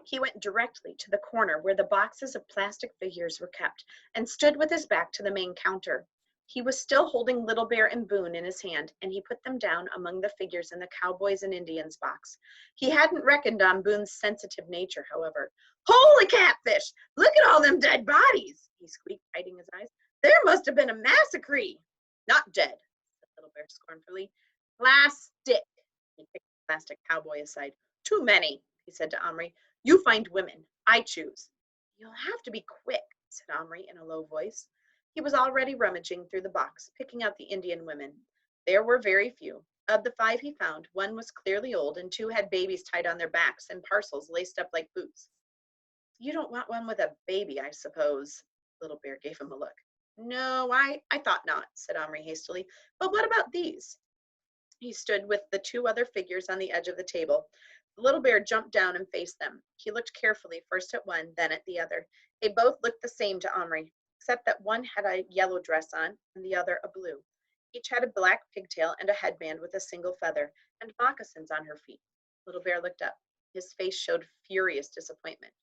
He went directly to the corner where the boxes of plastic figures were kept and stood with his back to the main counter. He was still holding Little Bear and Boone in his hand, and he put them down among the figures in the Cowboys and Indians box. He hadn't reckoned on Boone's sensitive nature, however. "Holy catfish! Look at all them dead bodies!" he squeaked, hiding his eyes. "There must have been a massacre." "Not dead," said Little Bear scornfully. "Plastic." He kicked the plastic cowboy aside. "Too many," he said to Omri. "You find women. I choose." "You'll have to be quick," said Omri in a low voice. He was already rummaging through the box, picking out the Indian women. There were very few. Of the 5 he found, 1 was clearly old and 2 had babies tied on their backs and parcels laced up like boots. "You don't want one with a baby, I suppose?" Little Bear gave him a look. "No, I thought not," said Omri hastily. "But what about these?" He stood with the 2 other figures on the edge of the table. The Little Bear jumped down and faced them. He looked carefully first at one, then at the other. They both looked the same to Omri, except that one had a yellow dress on and the other a blue. Each had a black pigtail and a headband with a single feather, and moccasins on her feet. Little Bear looked up. His face showed furious disappointment.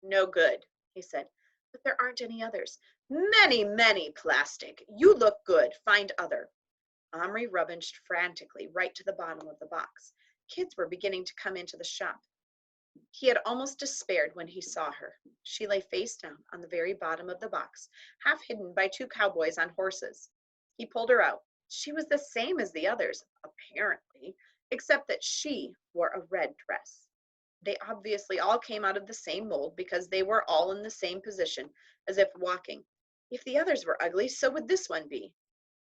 "No good," he said. "But there aren't any others." "Many, many plastic. You look good. Find other." Omri rummaged frantically right to the bottom of the box. Kids were beginning to come into the shop. He had almost despaired when he saw her. She lay face down on the very bottom of the box, half hidden by 2 cowboys on horses. He pulled her out. She was the same as the others, apparently, except that she wore a red dress. They obviously all came out of the same mold because they were all in the same position, as if walking. If the others were ugly, so would this one be.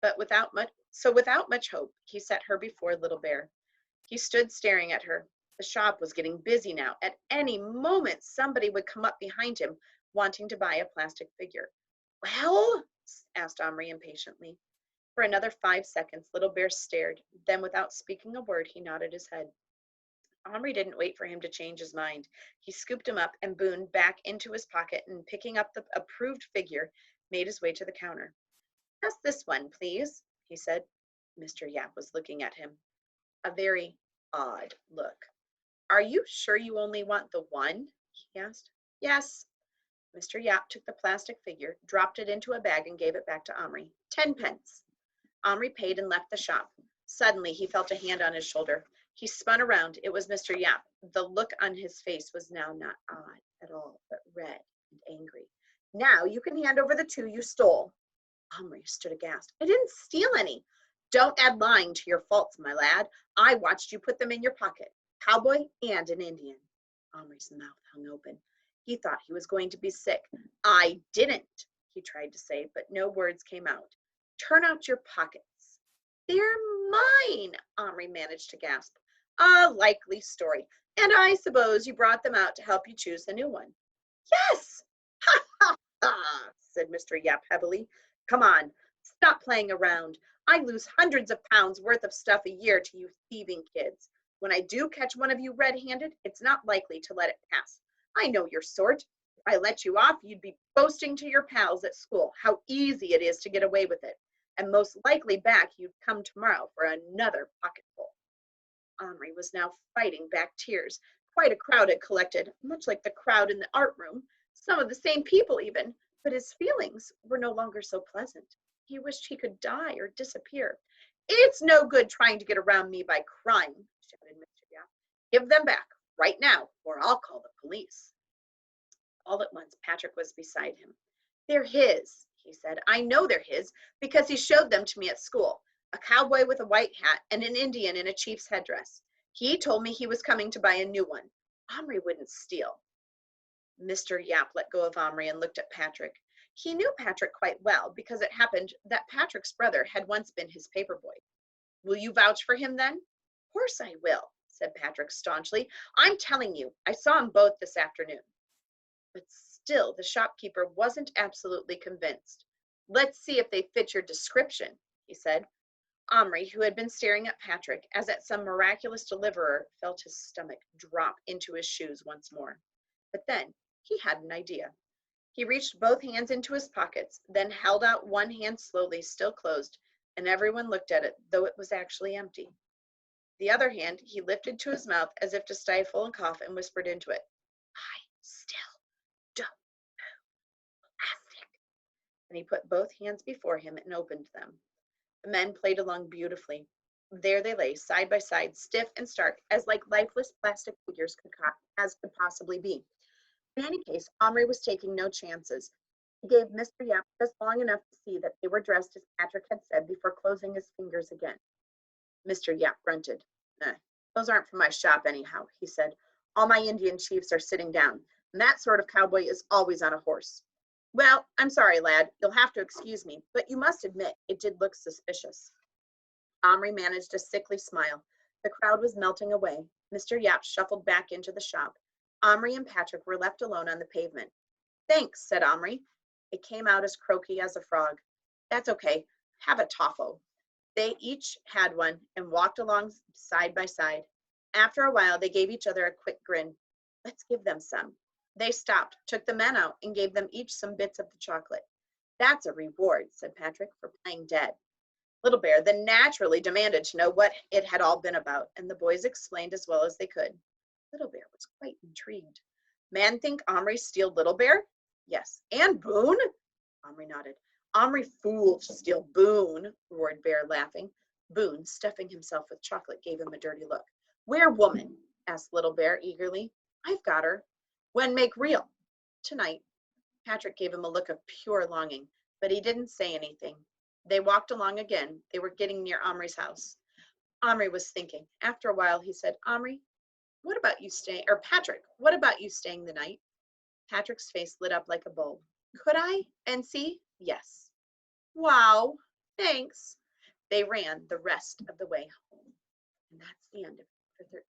But without much hope, he set her before Little Bear. He stood staring at her. The shop was getting busy now. At any moment, somebody would come up behind him, wanting to buy a plastic figure. "Well?" asked Omri impatiently. For another 5 seconds, Little Bear stared. Then, without speaking a word, he nodded his head. Omri didn't wait for him to change his mind. He scooped him up and Boone back into his pocket and, picking up the approved figure, made his way to the counter. "Just this one, please," he said. Mr. Yap was looking at him. A very odd look. "Are you sure you only want the one?" he asked. "Yes." Mr. Yap took the plastic figure, dropped it into a bag, and gave it back to Omri. 10 pence. Omri paid and left the shop. Suddenly, he felt a hand on his shoulder. He spun around. It was Mr. Yap. The look on his face was now not odd at all, but red and angry. "Now you can hand over the 2 you stole." Omri stood aghast. "I didn't steal any." "Don't add lying to your faults, my lad. I watched you put them in your pocket. Cowboy and an Indian." Omri's mouth hung open. He thought he was going to be sick. "I didn't," he tried to say, but no words came out. "Turn out your pockets." "They're mine," Omri managed to gasp. "A likely story. And I suppose you brought them out to help you choose the new one." "Yes." "Ha ha ha," said Mr. Yap heavily. "Come on, stop playing around. I lose hundreds of pounds worth of stuff a year to you thieving kids. When I do catch one of you red-handed, it's not likely to let it pass. I know your sort. If I let you off, you'd be boasting to your pals at school how easy it is to get away with it. And most likely back you'd come tomorrow for another pocketful." Omri was now fighting back tears. Quite a crowd had collected, much like the crowd in the art room, some of the same people even, but his feelings were no longer so pleasant. He wished he could die or disappear. "It's no good trying to get around me by crying," shouted Mr. Yap. "Give them back right now, or I'll call the police." All at once, Patrick was beside him. "They're his," he said. "I know they're his because he showed them to me at school. A cowboy with a white hat and an Indian in a chief's headdress. He told me he was coming to buy a new one. Omri wouldn't steal." Mr. Yap let go of Omri and looked at Patrick. He knew Patrick quite well because it happened that Patrick's brother had once been his paper boy. "Will you vouch for him then?" "Of course I will," said Patrick staunchly. "I'm telling you, I saw them both this afternoon." But still the shopkeeper wasn't absolutely convinced. "Let's see if they fit your description," he said. Omri, who had been staring at Patrick as at some miraculous deliverer, felt his stomach drop into his shoes once more. But then he had an idea. He reached both hands into his pockets, then held out one hand slowly, still closed, and everyone looked at it, though it was actually empty. The other hand he lifted to his mouth as if to stifle a cough and whispered into it, Still, don't plastic. And he put both hands before him and opened them. The men played along beautifully. There they lay, side by side, stiff and stark, as like lifeless plastic figures as could possibly be. In any case, Omri was taking no chances. He gave Mr. Yap just long enough to see that they were dressed as Patrick had said before closing his fingers again. Mr. Yap grunted. Those aren't for my shop anyhow, he said. All my Indian chiefs are sitting down, and that sort of cowboy is always on a horse. Well, I'm sorry, lad. You'll have to excuse me, but you must admit it did look suspicious. Omri managed a sickly smile. The crowd was melting away. Mr. Yap shuffled back into the shop. Omri and Patrick were left alone on the pavement. Thanks, said Omri. It came out as croaky as a frog. That's okay. Have a toffo. They each had one and walked along side by side. After a while, they gave each other a quick grin. Let's give them some. They stopped, took the men out, and gave them each some bits of the chocolate. That's a reward, said Patrick, for playing dead. Little Bear then naturally demanded to know what it had all been about, and the boys explained as well as they could. Little Bear was quite intrigued. Man think Omri steal Little Bear? Yes. And Boone? Omri nodded. Omri fool to steal Boone, roared Bear, laughing. Boone, stuffing himself with chocolate, gave him a dirty look. Where woman? Asked Little Bear eagerly. I've got her. When make real? Tonight. Patrick gave him a look of pure longing, but he didn't say anything. They walked along again. They were getting near Omri's house. Omri was thinking. After a while, he said, Omri, what about you staying, or Patrick, what about you staying the night? Patrick's face lit up like a bulb. Could I? And see? Yes. Wow. Thanks. They ran the rest of the way home. And that's the end of chapter 13.